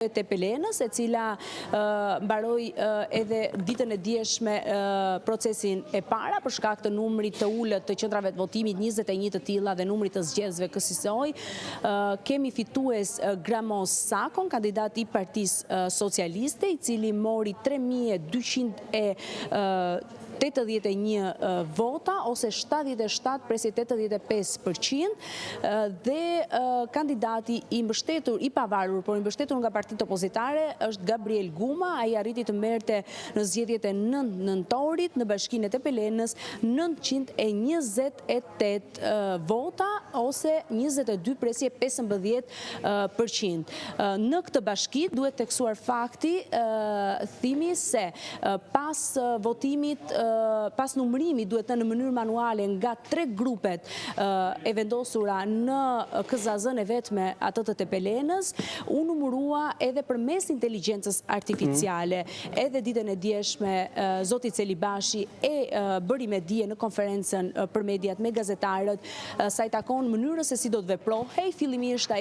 të Pelenës, e cila mbaroi edhe ditën e djeshme procesin e para për shkak të numrit të ulët të qendrave të votimit, 21 të tilla dhe numrit të zgjedhësve kësaj. Kemi fitues Gramos Sakon, kandidat i Partisë Socialiste, i cili mori 3281 vota, ose 77,85%, dhe kandidati i mbështetur, i pavarur, por i mbështetur nga partitë opozitare, është Gabriel Guma. Ai arriti të merrte në zgjedhjet e 9 nëntorit në bashkinë e Pelenës 928 vota, ose 22,15%. Në këtë bashki duhet teksuar fakti, thimi se pas votimit, pas numërimit duhet në mënyrë manuale nga 3 grupet e vendosura në KZZ-n e vetme atë të Pelenës, u numërua edhe përmes inteligjencës artificiale. Edhe ditën e djeshme zoti Celibashi bëri me dije në konferencën për mediat me gazetarët, sa i takon mënyrës se si do të veprohej. Fillimisht